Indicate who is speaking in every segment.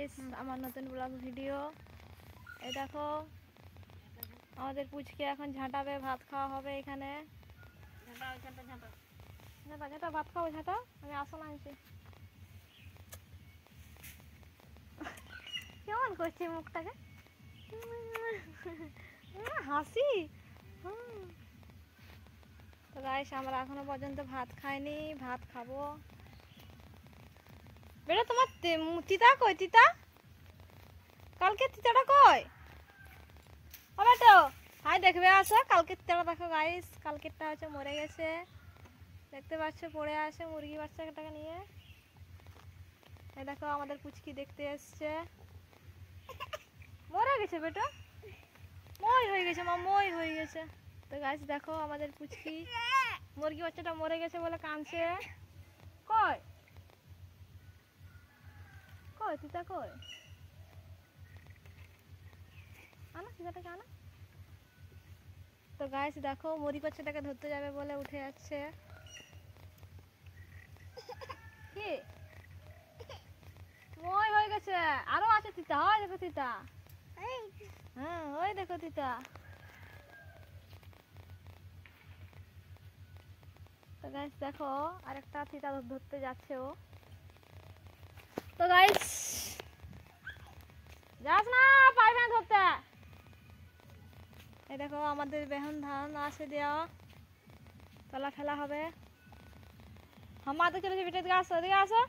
Speaker 1: Guys, আমার নতুন blog video. এই দেখো আমাদের পুচকে এখন ঝাঁটাবে, ভাত খাওয়া হবে এখানে। ঝাঁটা ঝাঁটা ভাত খাবো, ঝাঁটা। আমি আসন আনছি। কেমন করছি মুখটাকে, হাসি। তো গাইস, আমরা এখনো পর্যন্ত ভাত খাইনি, ভাত খাবো। বেটা, তোমার তিতা কই? তিতা কালকে তিতাটা কই? ও বেটো, হাই দেখবে আসো। কালকে তিতাটা দেখো গাইস, কালকেরটা হচ্ছে মরে গেছে, দেখতে পাচ্ছ পড়ে আছে মুরগি বাচ্চাটাকে নিয়ে। এই দেখো আমাদের পুচকি দেখতে এসছে, মরে গেছে বেটা, মই হয়ে গেছে, মা মই হয়ে গেছে। তো গাইস দেখো আমাদের পুচকি মুরগি বাচ্চাটা মরে গেছে বলে কাঁদছে। কই কই তিতা কই? আনা তিতাটাকে আনা। তো গাইস দেখো মুরগি বাচ্চাটাকে ধরতে যাবে বলে উঠে যাচ্ছে। কি মই হয়ে গেছে, আরো আছে তিতা। হয় দেখো তিতা, হ্যাঁ ওই দেখো তিতা। তো গাইস দেখো আরেকটা তিতা ধরতে যাচ্ছে ও। তো গাইস যাস না, পারবে না ধরতে। এই দেখো আমাদের বেহন ধান আছে দেওয়া, তলা ফেলা হবে। হামা তো চলেছে বেটা, দিকে আসো, দিকে আসো।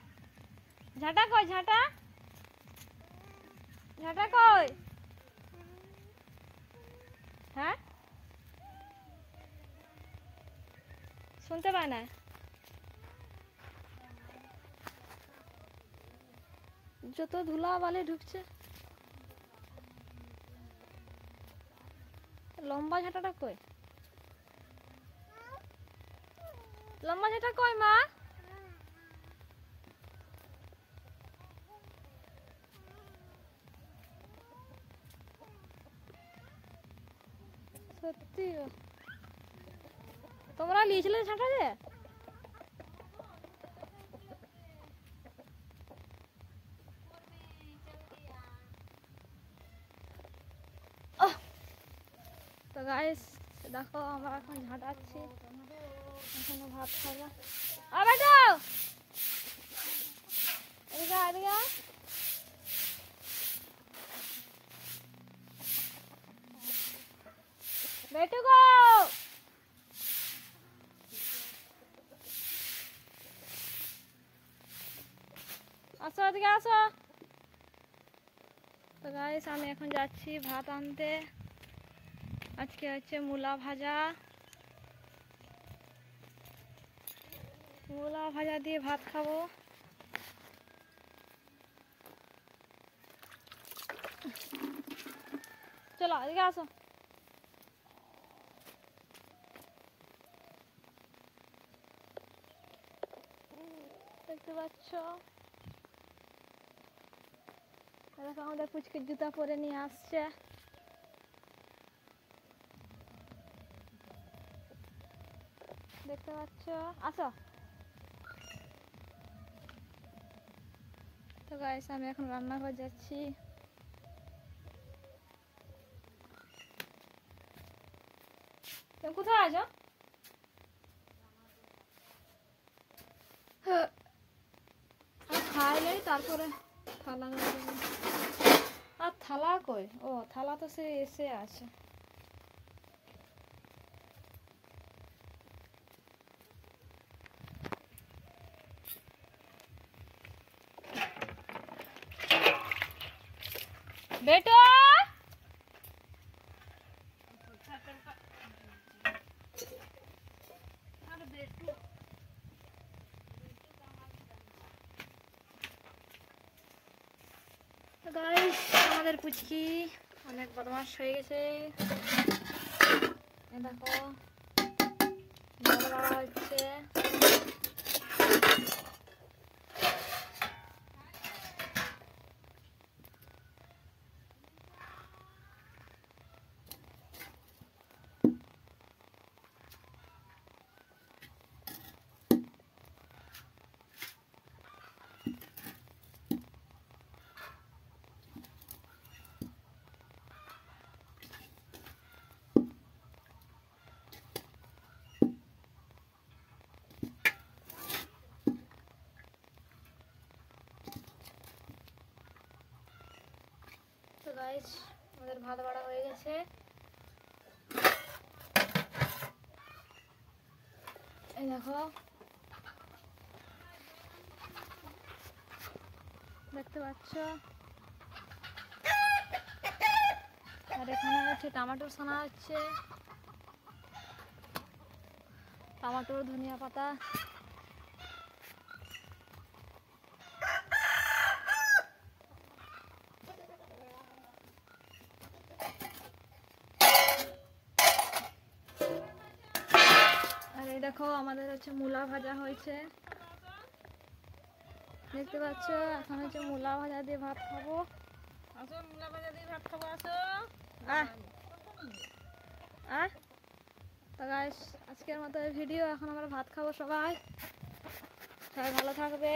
Speaker 1: ঝাঁটা কই? ঝাঁটা ঝাঁটা কই? হ্যাঁ শুনতে পায় না, যত ধুলা বালি ঢুকছে। লম্বা ঝাঁটাটা কই? লম্বা ঝাঁটা কই মা? সত্যি তোমরা নিয়েছিলে ঝাঁটা যে? তো গাইস দেখো আমরা এখন ঝাঁটাচ্ছি, এখনো ভাত খাবো। আ বেটা এদিকে এদিকে বেটু গো, আসো এদিকে আসো। তো গাইস আমি এখন যাচ্ছি ভাত আনতে। আজকে হচ্ছে মূলা ভাজা, মূলা ভাজা দিয়ে ভাত খাবো। চলো এদিকে আসো। দেখতে পাচ্ছ দেখো আমাদের পুচকির জুতা পরে নিয়ে আসছে। দেখতে পাচ্ছ, আসো। তো গাইস আমি এখন রান্নাঘর যাচ্ছি। তুমি কোথায় আছো? খাইলে তারপরে থালা নিয়ে যাবো। আর থালা কই? ও থালা তো সে এসে আছে। বেটো গাইস আমাদের পুচকি অনেক বদমাশ হয়ে গেছে। দেখো বড় হচ্ছে। গাইস আমাদের ভাত বাড়া হয়ে গেছে। এই দেখো, দেখতে পাচ্ছ। আর এখানে হচ্ছে টমেটো ছানা হচ্ছে, টমেটো, ধনিয়া পাতা। আর এই দেখো আমাদের হচ্ছে মূলা ভাজা হয়েছে, দেখতে পাচ্ছ। এখন হচ্ছে মূলা ভাজা দিয়ে ভাত খাবো।
Speaker 2: আসো মূলা ভাজা দিয়ে ভাত খাবো, আসো।
Speaker 1: তো গাইস আজকের মতো ভিডিও, এখন আমরা ভাত খাবো। সবাই সবাই ভালো থাকবে।